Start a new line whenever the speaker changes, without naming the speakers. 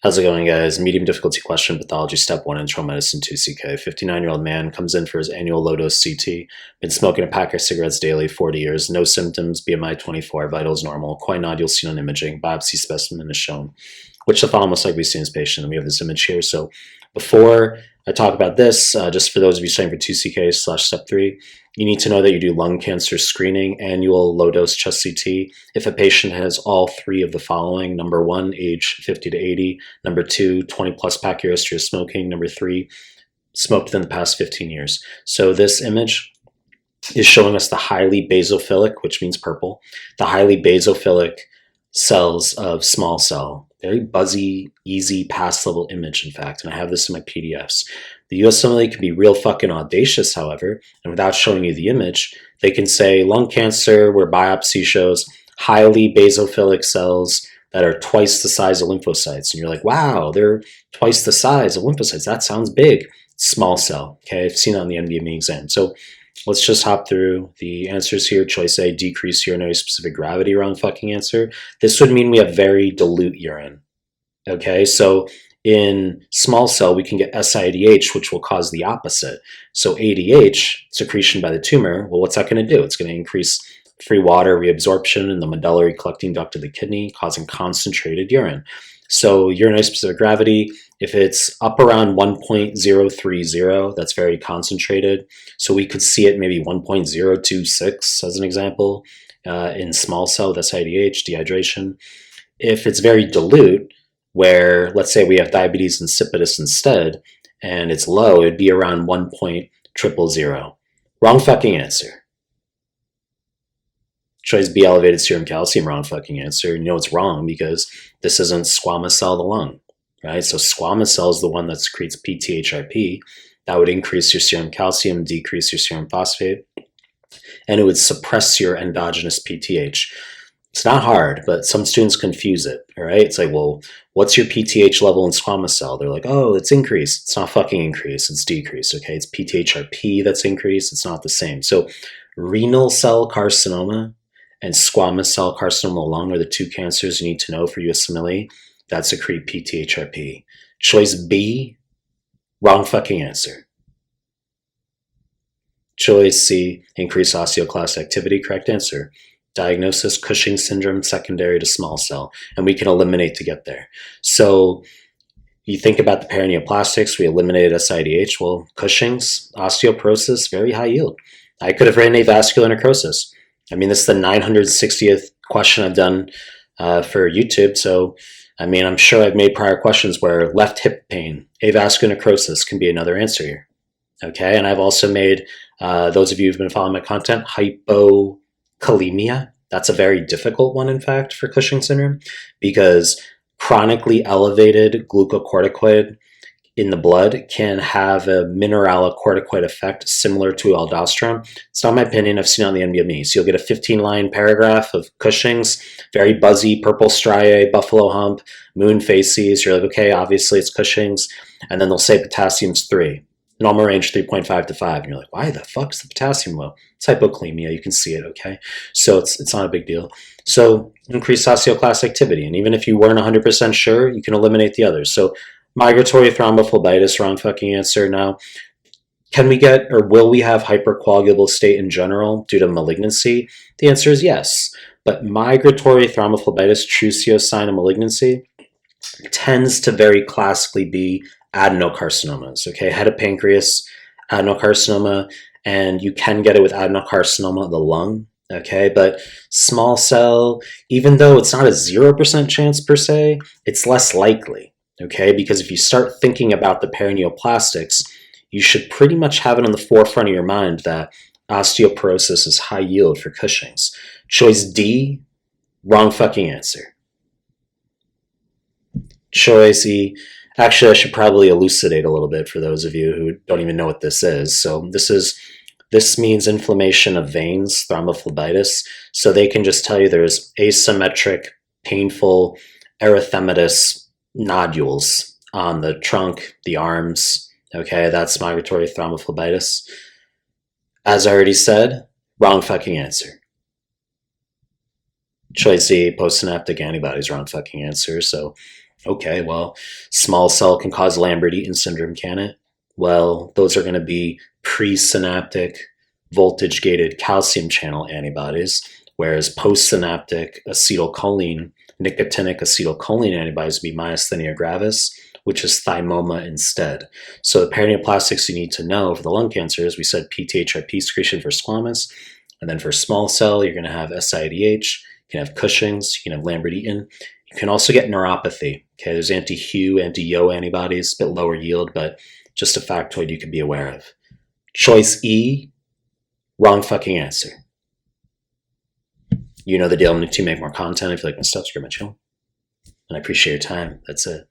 How's it going, guys? Medium difficulty question, pathology, step 1, internal medicine, 2CK. 59-year-old man comes in for his annual low-dose CT. Been smoking a pack of cigarettes daily, 40 years. No symptoms, BMI 24, vitals normal. Coin nodule seen on imaging. Biopsy specimen is shown. Which the following most likely seen in this patient? And we have this image here. So before I talk about this, just for those of you studying for 2CK/step 3, you need to know that you do lung cancer screening, annual low-dose chest CT, if a patient has all three of the following. Number 1, age 50 to 80. Number 2, 20-plus pack year history of smoking. Number 3, smoked within the past 15 years. So this image is showing us the highly basophilic, which means purple, the highly basophilic cells of small cell. Very buzzy, easy, pass-level image, in fact, and I have this in my PDFs. The USMLE can be real fucking audacious, however, and without showing you the image, they can say lung cancer where biopsy shows highly basophilic cells that are twice the size of lymphocytes. And you're like, wow, they're twice the size of lymphocytes. That sounds big. Small cell, okay? I've seen it on the NBME exam. So let's just hop through the answers here. Choice A, decreased urinary specific gravity, wrong fucking answer. This would mean we have very dilute urine, okay? So in small cell, we can get SIADH, which will cause the opposite. So ADH, secretion by the tumor, well, what's that going to do? It's going to increase free water reabsorption in the medullary collecting duct of the kidney, causing concentrated urine. So urinary specific gravity, if it's up around 1.030, that's very concentrated. So we could see it maybe 1.026 as an example in small cell with SIADH, dehydration. If it's very dilute, where let's say we have diabetes insipidus instead, and it's low, it'd be around 1.000. Wrong fucking answer. Choice B, elevated serum calcium, wrong fucking answer. And you know it's wrong because this isn't squamous cell of the lung, right? So squamous cell is the one that secretes PTHrP. That would increase your serum calcium, decrease your serum phosphate, and it would suppress your endogenous PTH. It's not hard, but some students confuse it, all right? It's like, well, what's your PTH level in squamous cell? They're like, oh, it's increased. It's not fucking increased, it's decreased, okay? It's PTHrP that's increased, it's not the same. So renal cell carcinoma and squamous cell carcinoma of the lung are the two cancers you need to know for USMLE that secrete PTHrP. Choice B, wrong fucking answer. Choice C, increased osteoclast activity, correct answer. Diagnosis, Cushing syndrome, secondary to small cell, and we can eliminate to get there. So you think about the paraneoplastics, we eliminated SIADH. Well, Cushing's, osteoporosis, very high yield. I could have written avascular necrosis. I mean, this is the 960th question I've done for YouTube. So, I mean, I'm sure I've made prior questions where left hip pain, avascular necrosis can be another answer here. Okay, and I've also made, those of you who've been following my content, hypokalemia. That's a very difficult one, in fact, for Cushing syndrome, because chronically elevated glucocorticoid in the blood can have a mineralocorticoid effect similar to aldosterone. It's not my opinion. I've seen it on the NBME. So you'll get a 15-line paragraph of Cushing's, very buzzy, purple striae, buffalo hump, moon faces. You're like, okay, obviously it's Cushing's. And then they'll say potassium's 3. Normal range 3.5 to 5. And you're like, why the fuck's the potassium low? It's hypokalemia. You can see it, okay? So it's not a big deal. So increased osteoclast activity. And even if you weren't 100% sure, you can eliminate the others. So migratory thrombophlebitis, wrong fucking answer. Now, can we get, or will we have hypercoagulable state in general due to malignancy? The answer is yes. But migratory thrombophlebitis, true CO sign of malignancy, tends to very classically be adenocarcinomas, okay? Head of pancreas, adenocarcinoma, and you can get it with adenocarcinoma of the lung, okay? But small cell, even though it's not a 0% chance per se, it's less likely, okay? Because if you start thinking about the paraneoplastics, you should pretty much have it on the forefront of your mind that osteoporosis is high yield for Cushing's. Choice D, wrong fucking answer. Choice E, actually, I should probably elucidate a little bit for those of you who don't even know what this is. So this means inflammation of veins, thrombophlebitis. So they can just tell you there's asymmetric, painful erythematous nodules on the trunk, the arms. Okay, that's migratory thrombophlebitis. As I already said, wrong fucking answer. Choice C, postsynaptic antibodies, wrong fucking answer. So Okay, well, small cell can cause Lambert-Eaton syndrome, can it? Well, those are going to be presynaptic voltage-gated calcium channel antibodies, whereas postsynaptic acetylcholine, nicotinic acetylcholine antibodies would be myasthenia gravis, which is thymoma instead. So the paraneoplastics you need to know for the lung cancer is we said PTHrP secretion for squamous, and then for small cell, you're going to have SIADH, you can have Cushing's, you can have Lambert-Eaton. You can also get neuropathy. Okay, there's anti-Hu, anti-Yo antibodies, a bit lower yield, but just a factoid you could be aware of. Choice E, wrong fucking answer. You know the deal. I'm going to make more content. If you like my stuff, subscribe my channel. And I appreciate your time. That's it.